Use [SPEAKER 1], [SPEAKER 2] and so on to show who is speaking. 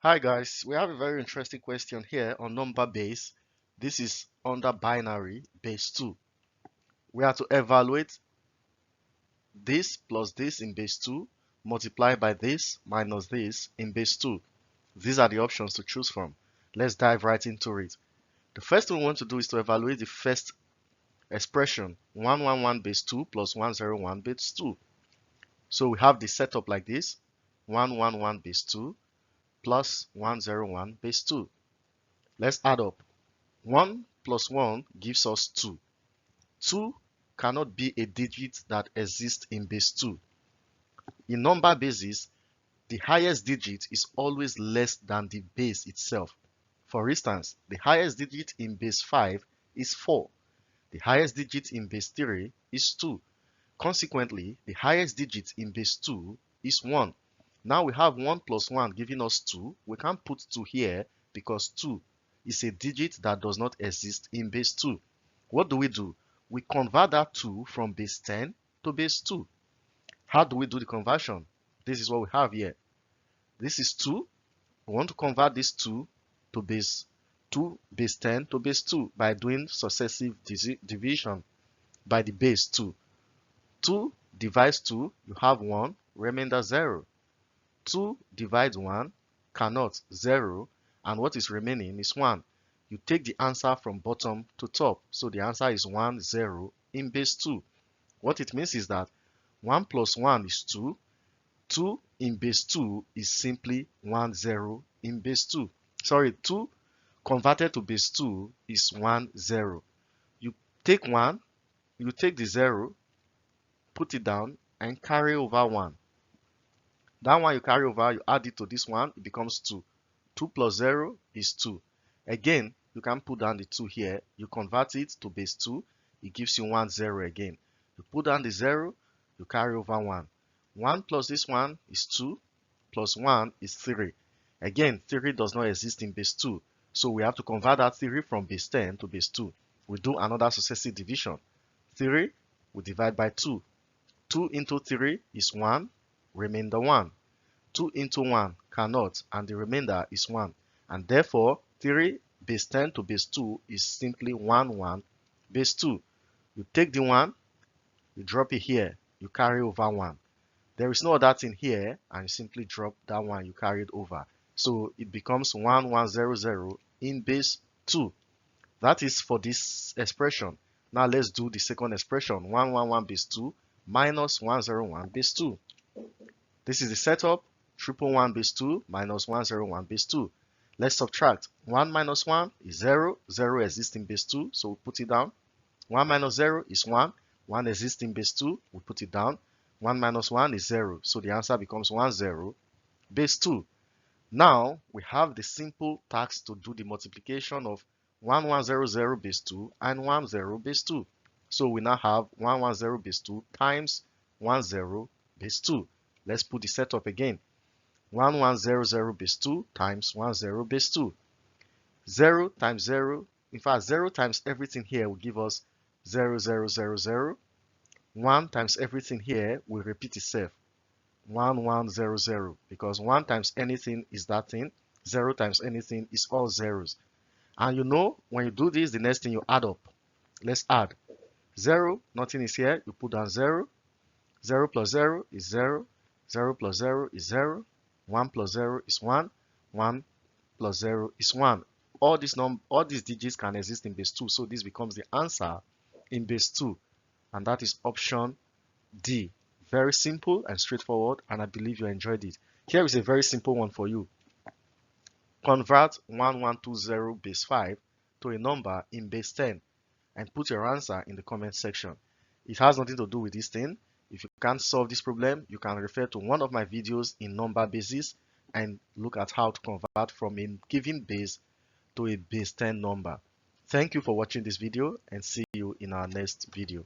[SPEAKER 1] Hi guys, we have a very interesting question here on number base. This is under binary base 2. We have to evaluate this plus this in base 2 multiplied by this minus this in base 2. These are the options to choose from. Let's dive right into it. The first thing we want to do is to evaluate the first expression, 111 base 2 plus 101 base 2. So we have the setup like this, 111 base 2 plus 101 base 2. Let's add up. 1 plus 1 gives us 2. 2 cannot be a digit that exists in base 2. In number bases, the highest digit is always less than the base itself. For instance, the highest digit in base 5 is 4. The highest digit in base 3 is 2. Consequently, the highest digit in base 2 is 1. Now we have 1 plus 1 giving us 2. We can't put 2 here because 2 is a digit that does not exist in base 2. What do? We convert that 2 from base 10 to base 2. How do we do the conversion? This is what we have here. This is 2. We want to convert this 2 to base 10 to base 2 by doing successive division by the base 2. 2 divides 2, you have 1, remainder 0. 2 divides 1, cannot, 0, and what is remaining is 1. You take the answer from bottom to top, so the answer is 1, 0 in base 2. What it means is that 1 plus 1 is 2. 2 in base 2 is simply 1, 0 in base 2. Sorry, 2 converted to base 2 is 1, 0. You take 1, you take the 0, put it down, and carry over 1. That one you carry over, you add it to this one, it becomes 2. 2 plus 0 is 2. Again, you can put down the 2 here, you convert it to base 2, it gives you 1, 0 again. You put down the 0, you carry over 1. 1 plus this one is 2, plus 1 is 3. Again, 3 does not exist in base 2, so we have to convert that 3 from base 10 to base 2. We do another successive division. 3, we divide by 2. 2 into 3 is 1, remainder 1. 2 into 1 cannot, and the remainder is 1. And therefore, 3 base 10 to base 2 is simply 1, 1 base 2. You take the 1, you drop it here, you carry over 1. There is no other thing here, and you simply drop that one you carried over. So it becomes 1, 1, 0, 0 in base 2. That is for this expression. Now let's do the second expression, 1, 1, 1 base 2 minus 1, 0, 1 base 2. This is the setup, 111 base 2 minus 101 base 2. Let's subtract. 1 minus 1 is 0. 0 exists in base 2, so we put it down. 1 minus 0 is 1. 1 exists in base 2, we put it down. 1 minus 1 is 0, so the answer becomes 1, 0 base 2. Now, we have the simple task to do the multiplication of 1, 1, 0, 0 base 2 and 1, 0 base 2. So we now have 1, 1, 0 base 2 times 1, 0 base 2. Let's put the setup again. 1, 1, 0, 0 base 2 times 1, 0 base 2. 0 times 0, in fact 0 times everything here will give us 0, 0, 0, 0. 1 times everything here will repeat itself. 1, 1, 0, 0, because 1 times anything is that thing, 0 times anything is all zeros. And you know, when you do this, the next thing you add up. Let's add. 0, nothing is here, you put down 0. 0 plus 0 is 0. 0 plus 0 is 0. 1 plus 0 is 1. 1 plus 0 is 1. All these digits can exist in base 2, so this becomes the answer in base 2. And that is option D. Very simple and straightforward, and I believe you enjoyed it. Here is a very simple one for you. Convert 1120 base 5 to a number in base 10 and put your answer in the comment section. It has nothing to do with this thing. If you can't solve this problem, you can refer to one of my videos in number basis and look at how to convert from a given base to a base 10 number. Thank you for watching this video and see you in our next video.